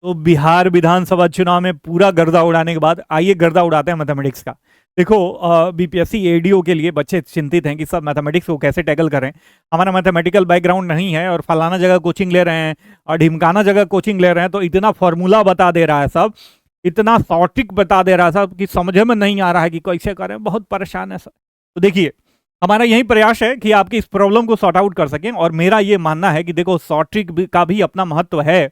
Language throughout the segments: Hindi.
तो बिहार विधानसभा चुनाव में पूरा गर्दा उड़ाने के बाद आइए गर्दा उड़ाते हैं मैथमेटिक्स का। देखो, बीपीएससी एडीओ के लिए बच्चे चिंतित हैं कि सब मैथमेटिक्स को कैसे टैकल करें। हमारा मैथमेटिकल बैकग्राउंड नहीं है और फलाना जगह कोचिंग ले रहे हैं और ढिमकाना जगह कोचिंग ले रहे हैं, तो इतना फॉर्मूला बता दे रहा है सब, इतना सॉर्टिक बता दे रहा है सब कि समझ में नहीं आ रहा है कि कैसे करें। बहुत परेशान है सर। तो देखिए, हमारा यही प्रयास है कि आपकी इस प्रॉब्लम को सॉर्ट आउट कर सकें। और मेरा ये मानना है कि देखो, सॉर्टिक का भी अपना महत्व है,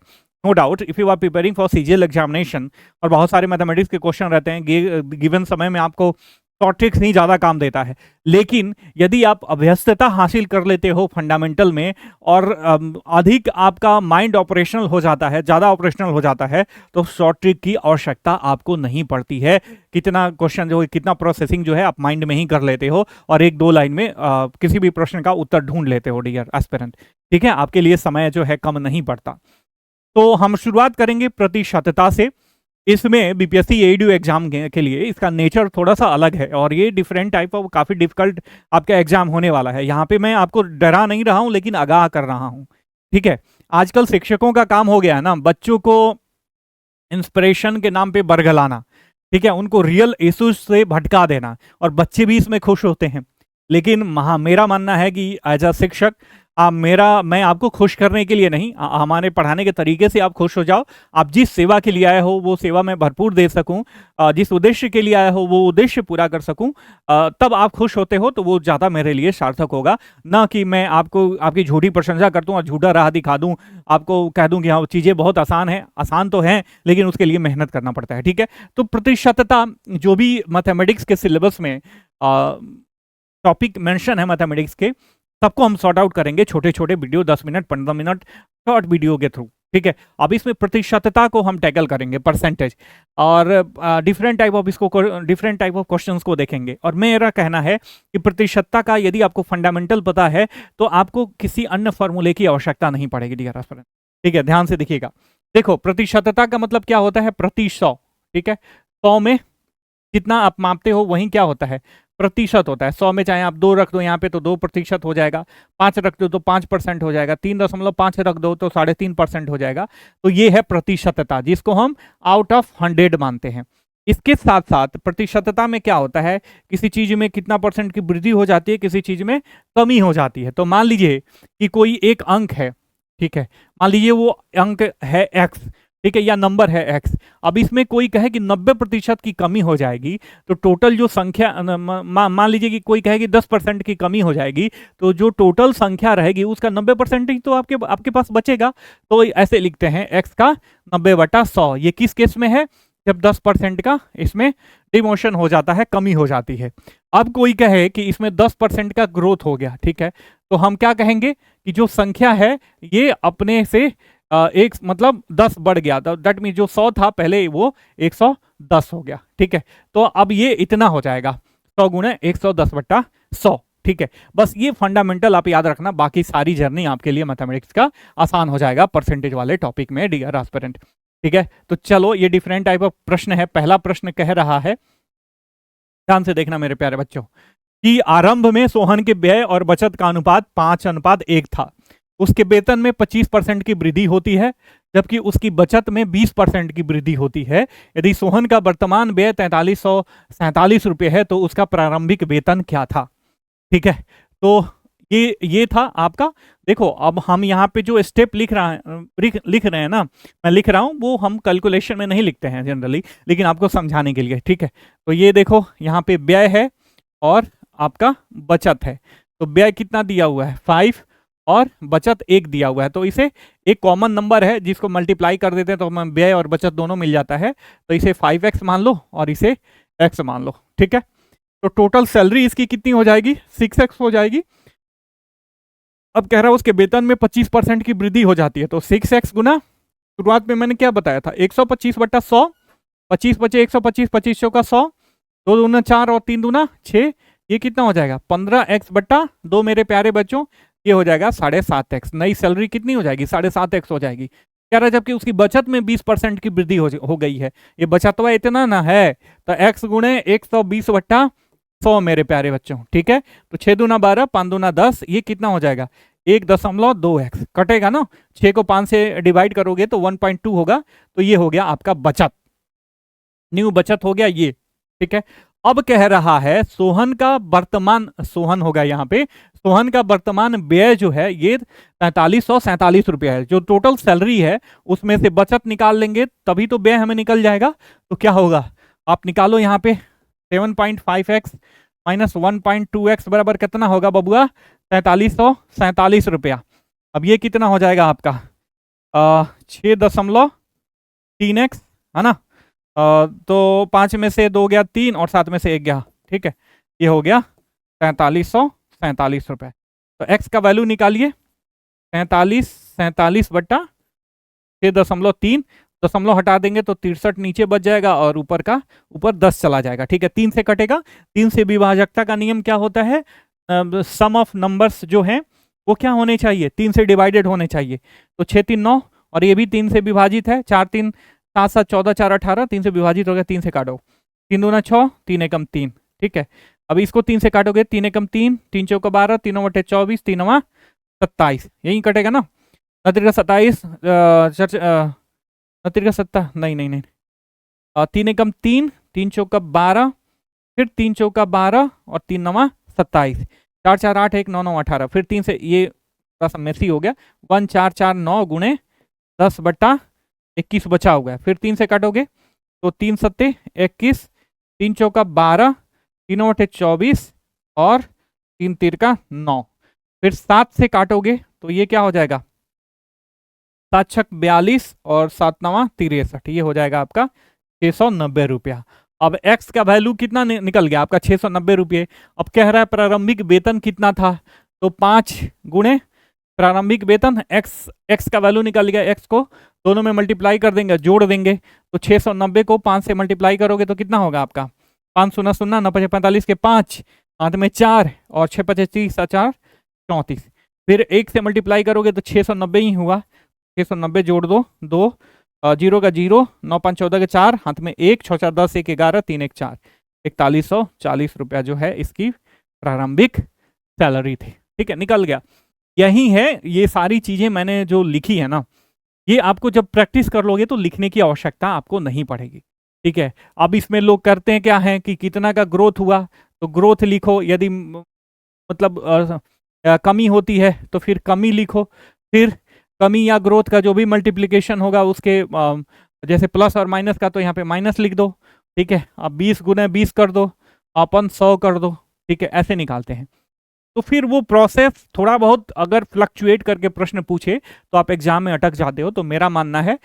no doubt. If you are preparing for CGL examination और बहुत सारे मैथमेटिक्स के क्वेश्चन रहते हैं, गिवन समय में आपको शॉर्ट ट्रिक्स नहीं ज़्यादा काम देता है। लेकिन यदि आप अभ्यस्तता हासिल कर लेते हो फंडामेंटल में और अधिक आपका माइंड ऑपरेशनल हो जाता है, ज़्यादा ऑपरेशनल हो जाता है, तो शॉर्ट ट्रिक की आवश्यकता आपको नहीं पड़ती है। कितना क्वेश्चन जो है, कितना प्रोसेसिंग जो है आप माइंड में ही कर लेते हो और एक दो लाइन में किसी भी प्रश्न का उत्तर ढूंढ लेते हो डियर एस्पिरेंट। ठीक है, आपके लिए समय जो है कम नहीं पड़ता। तो हम शुरुआत करेंगे प्रतिशतता से। इसमें बीपीएससी एडीओ एग्जाम के लिए इसका नेचर थोड़ा सा अलग है और ये डिफरेंट टाइप ऑफ काफ़ी डिफिकल्ट आपका एग्जाम होने वाला है। यहाँ पे मैं आपको डरा नहीं रहा हूँ, लेकिन आगाह कर रहा हूँ। ठीक है, आजकल शिक्षकों का काम हो गया है ना, बच्चों को इंस्पिरेशन के नाम पे बरगलाना। ठीक है, उनको रियल इश्यूज से भटका देना और बच्चे भी इसमें खुश होते हैं। लेकिन मेरा मानना है कि एज अ शिक्षक मैं आपको खुश करने के लिए नहीं, हमारे पढ़ाने के तरीके से आप खुश हो जाओ। आप जिस सेवा के लिए आए हो वो सेवा मैं भरपूर दे सकूं, जिस उद्देश्य के लिए आए हो वो उद्देश्य पूरा कर सकूं, तब आप खुश होते हो तो वो ज़्यादा मेरे लिए सार्थक होगा। ना कि मैं आपको आपकी झूठी प्रशंसा कर दूं और झूठा राह दिखा दूं, आपको कह दूं कि हाँ चीज़ें बहुत आसान है। आसान तो हैं, लेकिन उसके लिए मेहनत करना पड़ता है। ठीक है, तो प्रतिशतता जो भी मैथमेटिक्स के सिलेबस में टॉपिक मेंशन है मैथमेटिक्स के, सबको हम सॉर्ट आउट करेंगे छोटे छोटे video, 10 minute 15 minute short video के थ्रू। ठीक है, अब इसमें प्रतिशतता को हम टैकल करेंगे, परसेंटेज, और डिफरेंट टाइप ऑफ क्वेश्चंस को देखेंगे। और मेरा कहना है कि प्रतिशतता का यदि आपको फंडामेंटल पता है तो आपको किसी अन्य फॉर्मूले की आवश्यकता नहीं पड़ेगी डियर एस्पिरेंट। ठीक है, ध्यान से देखिएगा। देखो, प्रतिशतता का मतलब क्या होता है, प्रति 100। ठीक है, 100 में जितना आप मापते हो वही क्या होता है, प्रतिशत होता है। 100 में चाहे आप 2 रख दो यहाँ पे तो 2% हो जाएगा, 5 रख दो तो 5% हो जाएगा, 3.5 रख दो तो 3.5% हो जाएगा। तो ये है प्रतिशतता, जिसको हम आउट ऑफ 100 मानते हैं। इसके साथ साथ प्रतिशतता में क्या होता है, किसी चीज में कितना परसेंट की वृद्धि हो जाती है, किसी चीज में कमी हो जाती है। तो मान लीजिए कि कोई एक अंक है, ठीक है, मान लीजिए वो अंक है एक्स, ठीक है, या नंबर है एक्स। अब इसमें कोई कहे कि 90% की कमी हो जाएगी, तो टोटल जो संख्या मान लीजिए कि कोई कहे कि 10% की कमी हो जाएगी, तो जो टोटल संख्या रहेगी उसका 90% ही तो आपके पास बचेगा। तो ऐसे लिखते हैं एक्स का 90/100। ये किस केस में है, जब 10% का इसमें डिमोशन हो जाता है, कमी हो जाती है। अब कोई कहे कि इसमें 10% का ग्रोथ हो गया, ठीक है, तो हम क्या कहेंगे कि जो संख्या है ये अपने से एक मतलब 10 बढ़ गया, दैट मीन जो 100 था पहले वो 110 हो गया। ठीक है, तो अब ये इतना हो जाएगा 100 गुणे 110/100। ठीक है, बस ये फंडामेंटल आप याद रखना, बाकी सारी जर्नी आपके लिए मैथमेटिक्स का आसान हो जाएगा परसेंटेज वाले टॉपिक में डियर एस्पिरेंट। ठीक है, तो चलो ये डिफरेंट टाइप ऑफ प्रश्न है। पहला प्रश्न कह रहा है, ध्यान से देखना मेरे प्यारे बच्चों, कि आरंभ में सोहन के व्यय और बचत का अनुपात 5:1 था। उसके वेतन में 25% की वृद्धि होती है, जबकि उसकी बचत में 20% की वृद्धि होती है। यदि सोहन का वर्तमान व्यय 4347 रुपये है तो उसका प्रारंभिक वेतन क्या था। ठीक है, तो ये था आपका। देखो, अब हम यहाँ पे जो स्टेप लिख रहे हैं ना, मैं लिख रहा हूँ, वो हम कैलकुलेशन में नहीं लिखते हैं जनरली, लेकिन आपको समझाने के लिए। ठीक है, तो ये देखो यहाँ पे व्यय है और आपका बचत है। तो व्यय कितना दिया हुआ है 5 और बचत 1 दिया हुआ है, तो इसे एक कॉमन नंबर है जिसको मल्टीप्लाई कर देते हैं तो हमें व्यय और बचत दोनों मिल जाता है। तो इसे 5x मान लो और इसे x मान लो। ठीक है, तो टोटल सैलरी इसकी कितनी हो जाएगी, 6x हो जाएगी। अब कह रहा है उसके वेतन में 25% की वृद्धि हो जाती है, तो 6x गुना, शुरुआत में मैंने क्या बताया था, 125/100, 25 बचे 125, 25 का 100, 2 दूना 4 और 3 दूना 6, ये कितना हो जाएगा 15x/2 मेरे प्यारे बच्चों, ये हो जाएगा 7.5x। नई सैलरी कितनी हो जाएगी 7.5x हो जाएगी। कह रहा है जबकि उसकी बचत में 20% की वृद्धि हो गई है। ये बचतवा इतना ना है, तो x गुणे 120/100 मेरे प्यारे बच्चों। ठीक है, तो 6 दूना 12, 5 दूना 10, ये कितना हो जाएगा 1.2x कटेगा ना, 6 को 5 से डिवाइड करोगे तो 1.2 होगा, तो ये हो गया आपका बचत, न्यू बचत हो गया ये। ठीक है, अब कह रहा है सोहन का वर्तमान, सोहन होगा यहाँ पे, सोहन का वर्तमान व्यय जो है ये 4347 रुपया है। जो टोटल सैलरी है उसमें से बचत निकाल लेंगे तभी तो व्यय हमें निकल जाएगा। तो क्या होगा, आप निकालो यहाँ पे 7.5x माइनस 1.2x बराबर कितना होगा बबुआ, 4347 रुपया। अब ये कितना हो जाएगा आपका 6.3x है ना, तो 5 में से 2 गया 3 और 7 में से 1 गया। ठीक है, ये हो गया 4347 रुपए। तो x का वैल्यू निकालिए, 47 बट्टा 6.3, दशमलव हटा देंगे तो 63 नीचे बच जाएगा और ऊपर का ऊपर 10 चला जाएगा। ठीक है, 3 से कटेगा, 3 से विभाजकता का नियम क्या होता है, सम ऑफ नंबर्स जो हैं वो क्या होने चाहिए, 3 से डिवाइडेड होने चाहिए। तो 6 3 9 और ये भी 3 से विभाजित है, 4 3 7 7 14 4 18, 3 से विभाजित हो गया, 3 से काटो, 3 दूना 6, 3 एकम 3। ठीक है, अब इसको 3 से काटोगे, 3 एकम 3, 3 चौका 12, 3 बटे 24, 3 27, यही कटेगा ना। नतीजा 27 नतीजा 7 नहीं नहीं नहीं 3 एकम 3, 3 चौका 12, फिर 3 चौका 12 और 3 9 27, 4 4 8 1 9 9 18, फिर 3 से ये थोड़ा सा मेसी हो गया, 1 4 4 9 गुणे 10 बट्टा 21 बचा हुआ है। फिर 3 से काटोगे तो 3 सत्ते 21, 3 चौका 12, 3 बटे 24 और 3 तिरका 9। फिर 7 से काटोगे तो ये क्या हो जाएगा, 7 छक 42 और 7 9 63, ये हो जाएगा आपका 690 रुपया। अब x का वैल्यू कितना निकल गया आपका 690 रुपये। अब कह रहा है प्रारंभिक वेतन कितना था, तो 5 गुणे प्रारंभिक वेतन, x का वैल्यू निकल गया, x को दोनों में मल्टीप्लाई कर देंगे, जोड़ देंगे, तो 690 को 5 से मल्टीप्लाई करोगे तो कितना होगा आपका 5 0 0 9 5 45 के 5, हाथ में 4 और 6 5 30 4 34, फिर 1 से मल्टीप्लाई करोगे तो 690 ही हुआ, 690 जोड़ दो 2, 0 का 0, 9 5 14 के 4, हाथ में 1, 6 4 10 1 11 3 1 4, 4140 रुपया जो है इसकी प्रारंभिक सैलरी थी। ठीक है, निकल गया। यही है, ये सारी चीजें मैंने जो लिखी है ना, ये आपको जब प्रैक्टिस कर लोगे तो लिखने की आवश्यकता आपको नहीं पड़ेगी। ठीक है, अब इसमें लोग करते हैं क्या है कि कितना का ग्रोथ हुआ तो ग्रोथ लिखो, यदि मतलब कमी होती है तो फिर कमी लिखो, फिर कमी या ग्रोथ का जो भी मल्टीप्लिकेशन होगा उसके जैसे प्लस और माइनस का तो यहाँ पे माइनस लिख दो। ठीक है, अब 20 गुने 20 कर दो, अपन 100 कर दो। ठीक है, ऐसे निकालते हैं। तो फिर वो प्रोसेस थोड़ा बहुत अगर फ्लक्चुएट करके प्रश्न पूछे तो आप एग्जाम में अटक जाते हो। तो मेरा मानना है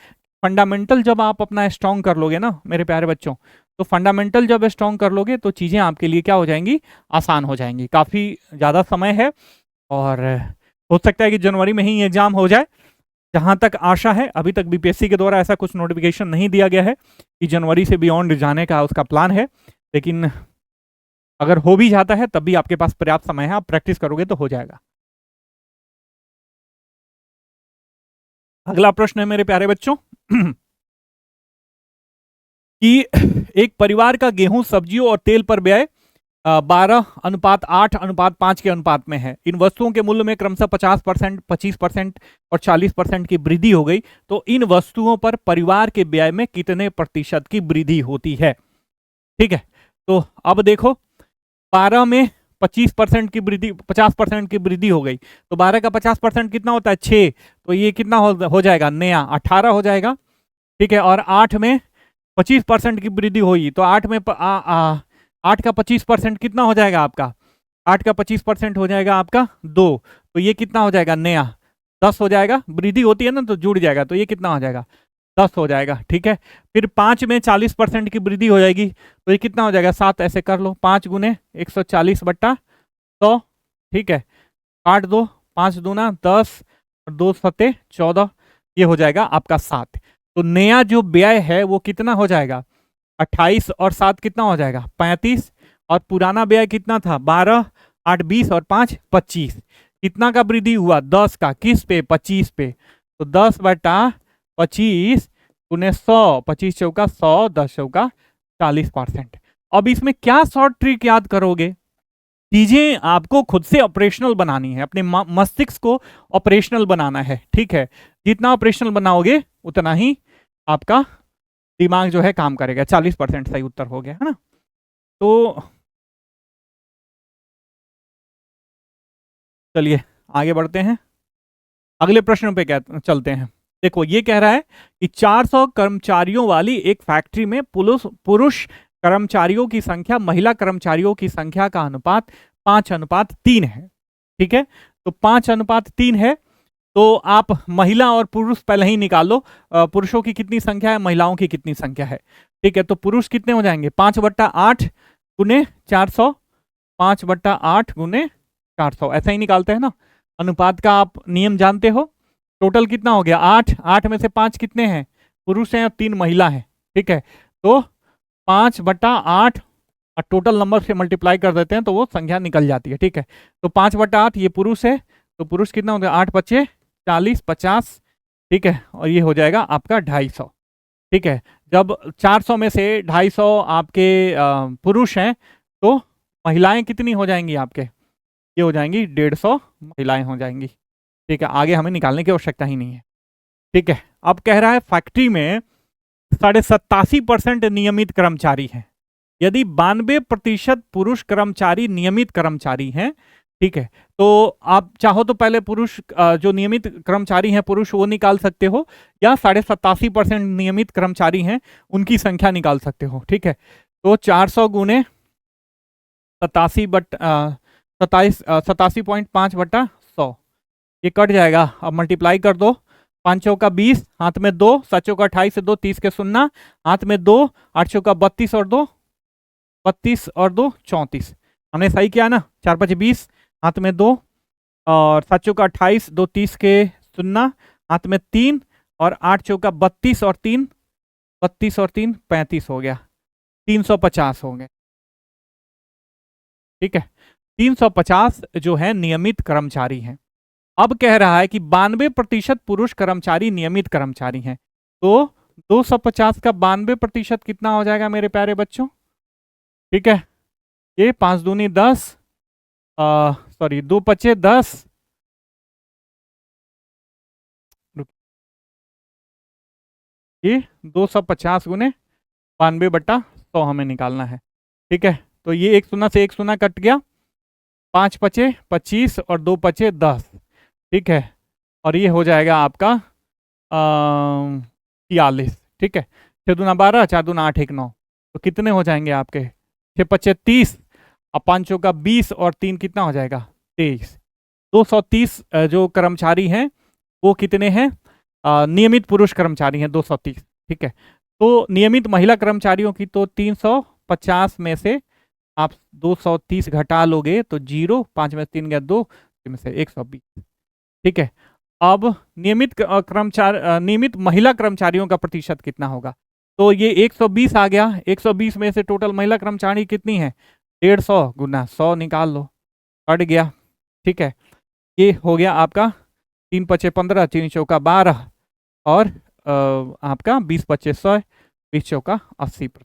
फंडामेंटल जब आप अपना स्ट्रॉन्ग कर लोगे ना मेरे प्यारे बच्चों, तो फंडामेंटल जब स्ट्रॉन्ग कर लोगे तो चीज़ें आपके लिए क्या हो जाएंगी, आसान हो जाएंगी। काफ़ी ज़्यादा समय है और हो सकता है कि जनवरी में ही एग्जाम हो जाए, जहाँ तक आशा है। अभी तक बीपीएससी के द्वारा ऐसा कुछ नोटिफिकेशन नहीं दिया गया है कि जनवरी से बियॉन्ड जाने का उसका प्लान है, लेकिन अगर हो भी जाता है तब भी आपके पास पर्याप्त समय है, आप प्रैक्टिस करोगे तो हो जाएगा। अगला प्रश्न है मेरे प्यारे बच्चों कि एक परिवार का गेहूं, सब्जियों और तेल पर व्यय 12:8:5 के अनुपात में है। इन वस्तुओं के मूल्य में क्रमशः 50%, 25% और 40% की वृद्धि हो गई, तो इन वस्तुओं पर परिवार के व्यय में कितने प्रतिशत की वृद्धि होती है। ठीक है, तो अब देखो 12 में 25% की वृद्धि, 50% की वृद्धि हो गई, तो 12 का 50% कितना होता है 6, तो ये कितना हो जाएगा नया 18 हो जाएगा। ठीक है, और 8 में 25% की वृद्धि हुई तो 8 में 8 का 25% कितना हो जाएगा आपका, 8 का 25% हो जाएगा आपका 2, तो ये कितना हो जाएगा नया 10 हो जाएगा। वृद्धि होती है ना तो जुड़ जाएगा, तो ये कितना हो जाएगा 10 हो जाएगा। ठीक है, फिर 5 में 40% की वृद्धि हो जाएगी, तो ये कितना हो जाएगा 7, ऐसे कर लो 5 गुने 140 बट्टा 100। ठीक है, काट दो, 5 दूना 10 और 2 सत्ते 14, ये हो जाएगा आपका 7। तो नया जो व्यय है वो कितना हो जाएगा 28 और 7 कितना हो जाएगा 35, और पुराना व्यय कितना था 12, 8 20 और 5 25। कितना का वृद्धि हुआ 10 का, किस पे 25 पे, तो 10 बटा 25 गुने 100, 25 चौका 100, 10 चौका 40%। अब इसमें क्या शॉर्ट ट्रिक याद करोगे, चीजें आपको खुद से ऑपरेशनल बनानी है, अपने मस्तिष्क को ऑपरेशनल बनाना है, ठीक है। जितना ऑपरेशनल बनाओगे उतना ही आपका दिमाग जो है काम करेगा। 40% सही उत्तर हो गया, है ना। तो चलिए आगे बढ़ते हैं, अगले प्रश्न पे चलते हैं। देखो ये कह रहा है कि 400 कर्मचारियों वाली एक फैक्ट्री में पुरुष कर्मचारियों की संख्या महिला कर्मचारियों की संख्या का अनुपात 5:3 है, ठीक है। तो 5:3 है, तो आप महिला और पुरुष पहले ही निकाल लो। पुरुषों की कितनी संख्या है, महिलाओं की कितनी संख्या है, ठीक है। तो पुरुष कितने हो जाएंगे, 5/8 गुने 400, 5/8 गुने 400, ऐसा ही निकालते हैं ना। अनुपात का आप नियम जानते हो। टोटल कितना हो गया, 8, 8 में से 5 कितने हैं, पुरुष हैं और 3 महिला हैं, ठीक है। तो 5/8 और टोटल नंबर से मल्टीप्लाई कर देते हैं तो वो संख्या निकल जाती है, ठीक है। तो 5/8 ये पुरुष है, तो पुरुष कितना हो गया, 8×5 = 40, 50, ठीक है। और ये हो जाएगा आपका 250, ठीक है। जब 400 में से 250 आपके पुरुष हैं तो महिलाएं कितनी हो जाएंगी आपके, ये हो जाएंगी 150 महिलाएं हो जाएंगी, ठीक है। आगे हमें निकालने की आवश्यकता ही नहीं है, ठीक है। अब कह रहा है फैक्ट्री में 87% नियमित कर्मचारी हैं। यदि 92% पुरुष कर्मचारी नियमित कर्मचारी हैं, ठीक है, तो आप चाहो तो पहले पुरुष जो नियमित कर्मचारी हैं पुरुष वो निकाल सकते हो, या 87% नियमित कर्मचारी हैं उनकी संख्या निकाल सकते हो, ठीक है। तो 400 गुने 87.5/100 ये कट जाएगा। अब मल्टीप्लाई कर दो, 5 चौका 20, हाथ में 2, 7 चौका 28 से 2 30 के 0, हाथ में 2, 8 चौका 32 और 2 32 और 2 34, हमने सही किया ना। 4×5 = 20, हाथ में 2, और 7 चौका 28, 2 30 के 0, हाथ में 3, और 8 चौका 32 और 3 35 हो गया, 350 हो गए, ठीक है। 350 जो है नियमित कर्मचारी हैं। अब कह रहा है कि 92% पुरुष कर्मचारी नियमित कर्मचारी हैं, तो 250 का 92% कितना हो जाएगा मेरे प्यारे बच्चों, ठीक है। ये 5 दूनी 10, सॉरी 2 पचे 10, ये 250 गुने 92/100 हमें निकालना है, ठीक है। तो ये 1 शून्य से 1 शून्य कट गया, 5 पचे 25 और 2 पचे 10, ठीक है। और ये हो जाएगा आपका 43, ठीक है। 6 दूना 12, 4 दूना 8, 1 9, तो कितने हो जाएंगे आपके, 6 पचे 30, और 5 चौका 20 और 3 कितना हो जाएगा 23। 230 जो कर्मचारी हैं वो कितने हैं, नियमित पुरुष कर्मचारी हैं 230, ठीक है। तो नियमित महिला कर्मचारियों की तो 350 में से आप 230 घटा लोगे तो 0, 5 में 3 गया 2, में से 120, ठीक है। अब नियमित नियमित महिला कर्मचारियों का प्रतिशत कितना होगा, तो ये 120 आ गया। 120 में से टोटल महिला कर्मचारी कितनी है, 150 गुना 100 निकाल लो, कट गया, ठीक है। ये हो गया आपका 3 पचे 15, 3 चौका 12, और आपका 20 पचे 100, 20 चौका 80%,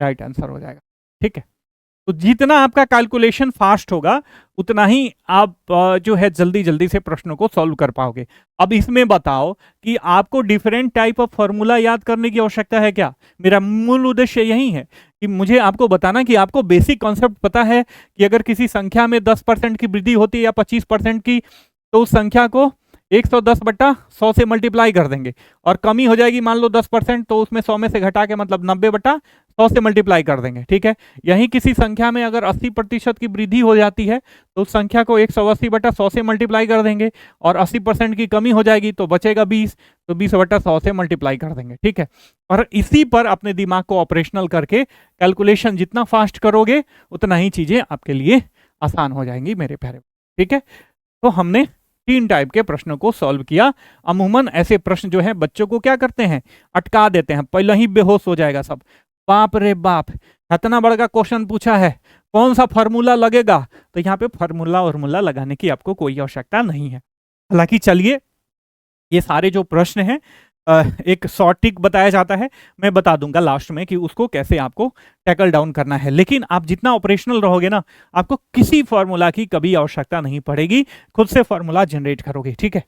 राइट आंसर हो जाएगा, ठीक है। तो जितना आपका कैलकुलेशन फास्ट होगा उतना ही आप जो है जल्दी जल्दी से प्रश्नों को सॉल्व कर पाओगे। अब इसमें बताओ कि आपको डिफरेंट टाइप ऑफ फॉर्मूला याद करने की आवश्यकता है क्या। मेरा मूल उद्देश्य यही है कि मुझे आपको बताना कि आपको बेसिक कॉन्सेप्ट पता है कि अगर किसी संख्या में 10% की वृद्धि होती है या 25% की, तो उस संख्या को 110/100 से मल्टीप्लाई कर देंगे, और कमी हो जाएगी मान लो 10%, तो उसमें 100 में से घटा के मतलब 90/100 से मल्टीप्लाई कर देंगे, ठीक है। यही किसी संख्या में अगर 80% की वृद्धि हो जाती है तो उस संख्या को 180/100 से मल्टीप्लाई कर देंगे, और 80% की कमी हो जाएगी तो बचेगा 20, तो 20/100 से मल्टीप्लाई कर देंगे, ठीक है। और इसी पर अपने दिमाग को ऑपरेशनल करके कैलकुलेशन जितना फास्ट करोगे उतना ही चीजें आपके लिए आसान हो जाएंगी मेरे प्यारे, ठीक है। तो हमने 3 टाइप के प्रश्नों को सॉल्व किया। अमूमन ऐसे प्रश्न जो है बच्चों को क्या करते हैं, अटका देते हैं, पहले ही बेहोश हो जाएगा सब, बाप रे बाप इतना बड़ा क्वेश्चन पूछा है, कौन सा फार्मूला लगेगा। तो यहाँ पे फार्मूला लगाने की आपको कोई आवश्यकता नहीं है। हालांकि चलिए ये सारे जो प्रश्न हैं एक शॉर्ट ट्रिक बताया जाता है, मैं बता दूंगा लास्ट में कि उसको कैसे आपको टैकल डाउन करना है। लेकिन आप जितना ऑपरेशनल रहोगे ना, आपको किसी फॉर्मूला की कभी आवश्यकता नहीं पड़ेगी, खुद से फॉर्मूला जनरेट करोगे। ठीक है,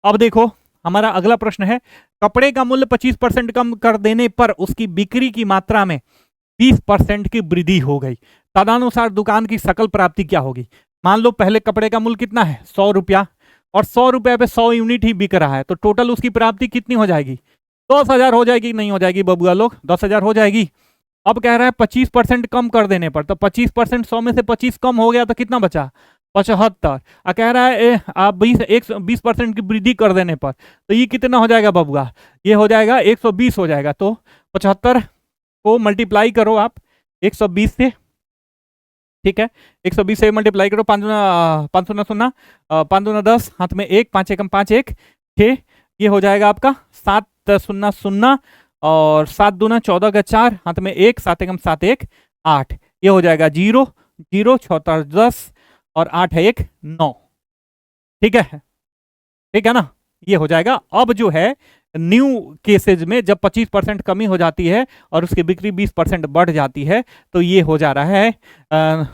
अब देखो हमारा अगला प्रश्न है, कपड़े का मूल्य 25% कम कर देने पर उसकी बिक्री की मात्रा में 20% की वृद्धि हो गई, तदनुसार दुकान की सकल प्राप्ति क्या होगी। मान लो पहले कपड़े का मूल्य कितना है, 100 रुपया, और 100 रुपये पे 100 यूनिट ही बिक रहा है, तो टोटल उसकी प्राप्ति कितनी हो जाएगी, 10,000 हो जाएगी। नहीं हो जाएगी बबुआ लोग, 10,000 हो जाएगी। अब कह रहा है 25% कम कर देने पर, तो 25%, 100 में से 25 कम हो गया तो कितना बचा, 75। कह रहा है आप 20% की वृद्धि कर देने पर, तो ये कितना हो जाएगा बबुआ, ये हो जाएगा 120 हो जाएगा। तो 75 को मल्टीप्लाई करो आप 120 से, ठीक है, 120 से मल्टीप्लाई करो, 5 दूना 0, 5 दूना 10, हाथ में 1, 5 एकम 5, 1 6, ये हो जाएगा आपका 7 0 0, और 7 दूना 14 का 4, हाथ में 1, 7 एकम 7 1 8, ये हो जाएगा 0 0 6 10, और 8 है 1 9। ठीक है ना, ये हो जाएगा। अब जो है न्यू केसेज में जब 25% कमी हो जाती है और उसकी बिक्री 20% बढ़ जाती है, तो ये हो जा रहा है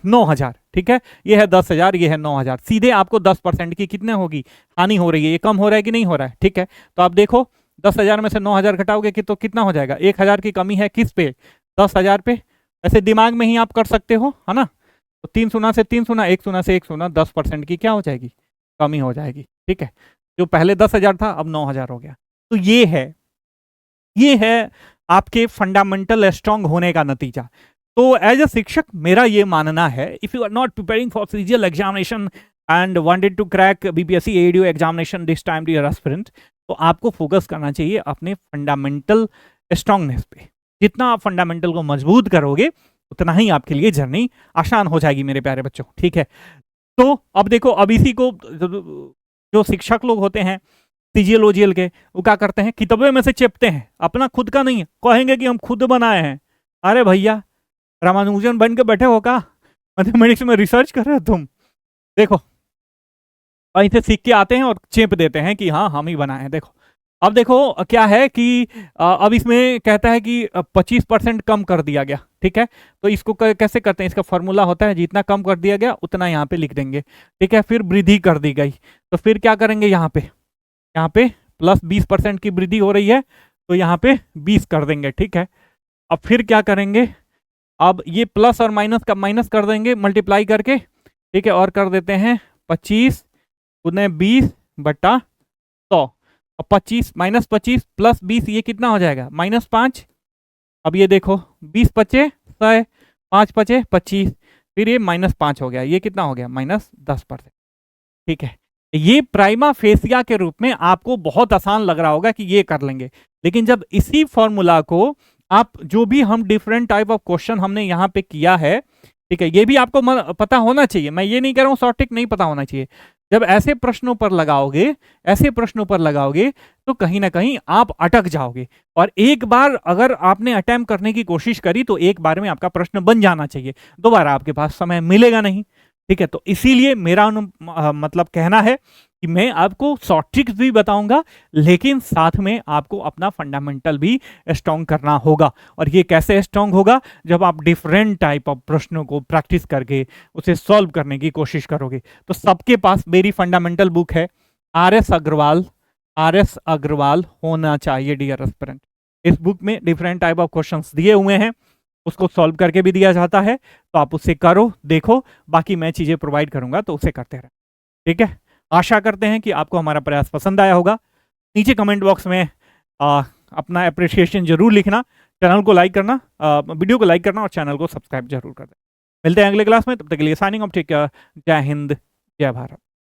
9,000। ठीक है, ये है 10,000, ये है 9,000। सीधे आपको 10% की कितने होगी, हानि हो रही है, ये कम हो रहा है कि नहीं हो रहा है। ठीक है, तो आप देखो 10,000 में से 9,000 घटाओगे कि तो कितना हो जाएगा, 1,000 की कमी है किस पे, 10,000 पे। ऐसे दिमाग में ही आप कर सकते हो, है ना। तो 3 शून्य से 3 शून्य, 1 शून्य से 1 शून्य, 10% की क्या हो जाएगी, कमी हो जाएगी। ठीक है, जो पहले 10,000 था अब 9,000 हो गया। तो ये है आपके फंडामेंटल स्ट्रांग होने का नतीजा। तो एज अ शिक्षक मेरा ये मानना है, if you are not preparing for CGL examination and wanted to crack BPSC ADO examination this time dear aspirant, तो आपको फोकस करना चाहिए अपने फंडामेंटल स्ट्रांगनेस पे। जितना आप फंडामेंटल को मजबूत करोगे उतना ही आपके लिए जर्नी आसान हो जाएगी मेरे प्यारे बच्चों। ठीक है, तो अब देखो, अब इसी को जो शिक्षक लोग होते हैं सीजीएल ओजीएल के, वो क्या करते हैं, किताबे में से चेपते हैं, अपना खुद का नहीं है, कहेंगे कि हम खुद बनाए हैं। अरे भैया रामानुजन बन के बैठे हो का, मैथमेटिक्स में रिसर्च कर रहे हो तुम। देखो वहीं से सीख के आते हैं और चेप देते हैं कि हाँ हम ही बनाए हैं। देखो अब देखो क्या है कि अब इसमें कहता है कि 25% कम कर दिया गया। ठीक है, तो इसको कैसे करते हैं, इसका फॉर्मूला होता है जितना कम कर दिया गया उतना यहाँ पे लिख देंगे। ठीक है, फिर वृद्धि कर दी गई, तो फिर क्या करेंगे, यहाँ पे प्लस 20% की वृद्धि हो रही है, तो यहाँ पे 20 कर देंगे। ठीक है, अब फिर क्या करेंगे, अब ये प्लस और माइनस का माइनस कर देंगे मल्टीप्लाई करके। ठीक है, और कर देते हैं 25 गुने 20 बटा 100, और 25 माइनस 25 प्लस 20, ये कितना हो जाएगा, -5। अब ये देखो 20 पचे 100, 5 पचे 25, फिर ये -5 हो गया, ये कितना हो गया, -10%। ठीक है, ये प्राइमा फेसिया के रूप में आपको बहुत आसान लग रहा होगा कि ये कर लेंगे, लेकिन जब इसी फॉर्मूला को आप जो भी हम डिफरेंट टाइप ऑफ क्वेश्चन हमने यहाँ पे किया है, ठीक है, ये भी आपको पता होना चाहिए। मैं ये नहीं कह रहा हूँ शॉर्ट ट्रिक नहीं पता होना चाहिए। जब ऐसे प्रश्नों पर लगाओगे तो कहीं ना कहीं आप अटक जाओगे, और एक बार अगर आपने अटेम्प्ट करने की कोशिश करी तो एक बार में आपका प्रश्न बन जाना चाहिए, दोबारा आपके पास समय मिलेगा नहीं। ठीक है, तो इसीलिए मेरा मतलब कहना है कि मैं आपको शॉर्ट ट्रिक्स भी बताऊंगा, लेकिन साथ में आपको अपना फंडामेंटल भी स्ट्रॉन्ग करना होगा। और ये कैसे स्ट्रॉन्ग होगा, जब आप डिफरेंट टाइप ऑफ प्रश्नों को प्रैक्टिस करके उसे सॉल्व करने की कोशिश करोगे। तो सबके पास मेरी फंडामेंटल बुक है, RS अग्रवाल होना चाहिए डियर एस्पिरेंट। इस बुक में डिफरेंट टाइप ऑफ क्वेश्चंस दिए हुए हैं, उसको सॉल्व करके भी दिया जाता है, तो आप उससे करो, देखो, बाकी मैं चीजें प्रोवाइड करूंगा तो उसे करते रहें। ठीक है, आशा करते हैं कि आपको हमारा प्रयास पसंद आया होगा। नीचे कमेंट बॉक्स में अपना अप्रिशिएशन जरूर लिखना, चैनल को लाइक करना, वीडियो को लाइक करना और चैनल को सब्सक्राइब जरूर कर दें। मिलते हैं अगले क्लास में, तब तक के लिए साइनिंग ऑफ, टेक केयर, जय हिंद जय भारत।